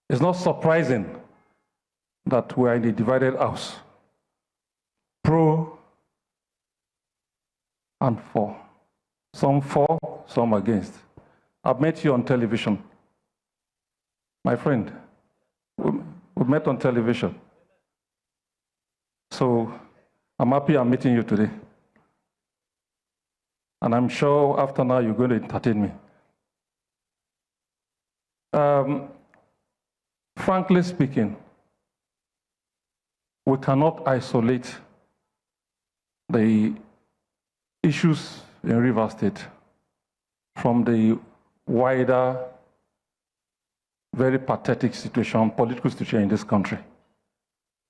It's not surprising that we are in a divided house, pro and for. Some for, some against. I've met you on television. My friend, we met on television. So I'm happy I'm meeting you today. And I'm sure after now you're going to entertain me. Frankly speaking, we cannot isolate the issues in Rivers State from the wider, very pathetic situation, political situation in this country.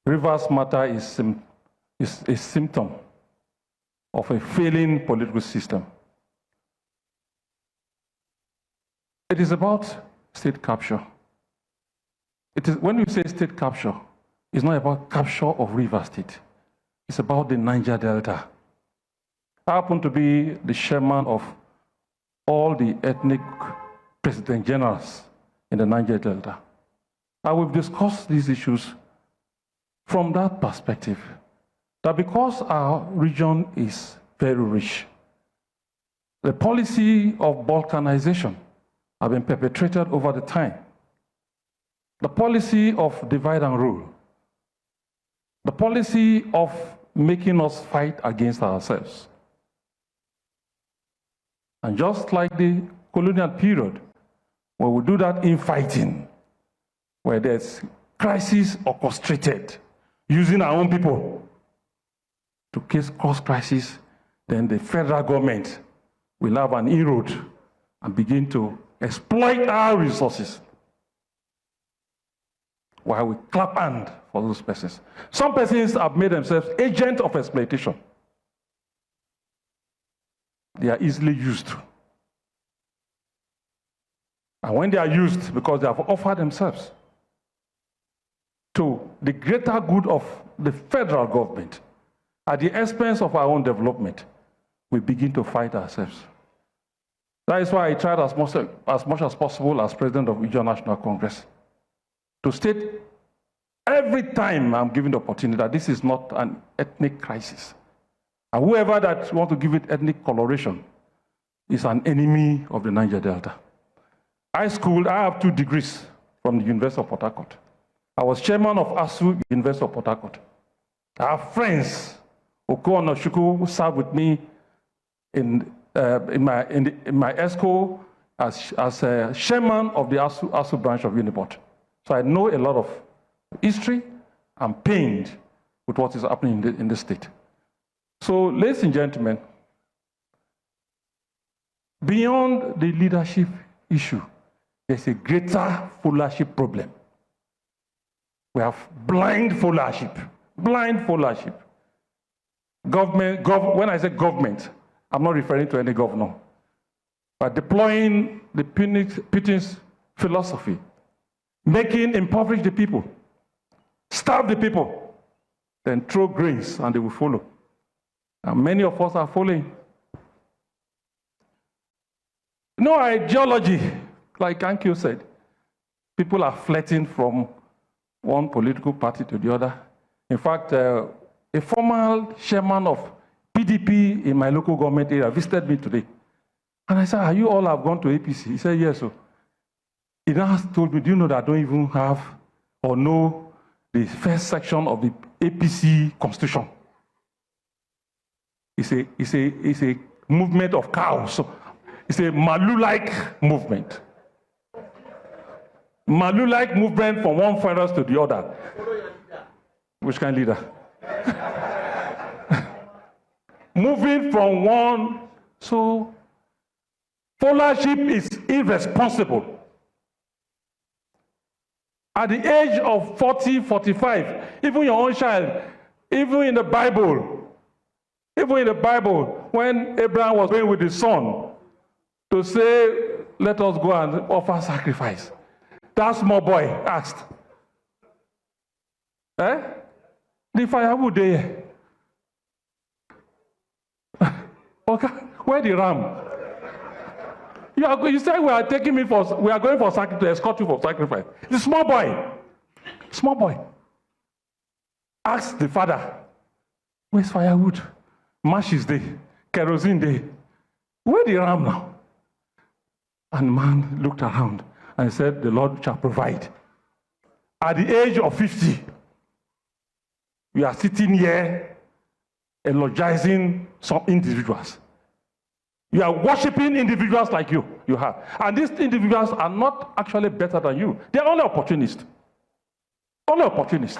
Rivers matter is a symptom of a failing political system. It is about state capture. It is, when you say state capture, it's not about capture of Rivers State. It's about the Niger Delta. I happen to be the chairman of all the ethnic president generals in the Niger Delta. I will discuss these issues from that perspective, that because our region is very rich, the policy of balkanization has been perpetrated over the time. The policy of divide and rule, the policy of making us fight against ourselves. And just like the colonial period, where we do that infighting, where there's crisis orchestrated, using our own people to cause crisis, then the federal government will have an inroad and begin to exploit our resources while we clap hand for those persons. Some persons have made themselves agents of exploitation. They are easily used. And when they are used, because they have offered themselves to the greater good of the federal government, at the expense of our own development, we begin to fight ourselves. That is why I tried as much as possible as president of Ijaw National Congress to state every time I'm given the opportunity that this is not an ethnic crisis. And whoever that wants to give it ethnic coloration is an enemy of the Niger Delta. I have 2 degrees from the University of Port Harcourt. I was chairman of ASU, University of Port Harcourt. I have friends, Okaba, who served with me in my ESCO as a chairman of the ASU branch of Uniport. So I know a lot of history. I'm pained with what is happening in the state. So, ladies and gentlemen, beyond the leadership issue, there's a greater followership problem. We have blind followership. Blind followership. When I say government, I'm not referring to any governor. But deploying the Putin's philosophy, impoverish the people, starve the people, then throw grains and they will follow. And many of us are following. No ideology, like Ankyo said. People are flirting from one political party to the other. In fact, a former chairman of PDP in my local government area visited me today. And I said, "Are you all have gone to APC?" He said, "Yes, sir." He now told me, "Do you know that I don't even have or know the first section of the APC constitution?" It's a movement of cows. It's a Malu-like movement. Malu-like movement from one federal to the other. Which kind of leader? Moving from one. So, followership is irresponsible. At the age of 40, 45, even your own child, even in the Bible, when Abraham was going with his son to say, "Let us go and offer sacrifice," that small boy asked, "The firewood there? Okay, where the ram?" You say we are going for sacrifice, to escort you for sacrifice. The small boy, asks the father, where's firewood? Matches day, kerosene day. Where the ram now? And the man looked around and said, the Lord shall provide. At the age of 50, we are sitting here eulogizing some individuals. You are worshiping individuals like you have. And these individuals are not actually better than you. They are only opportunists. Only opportunists.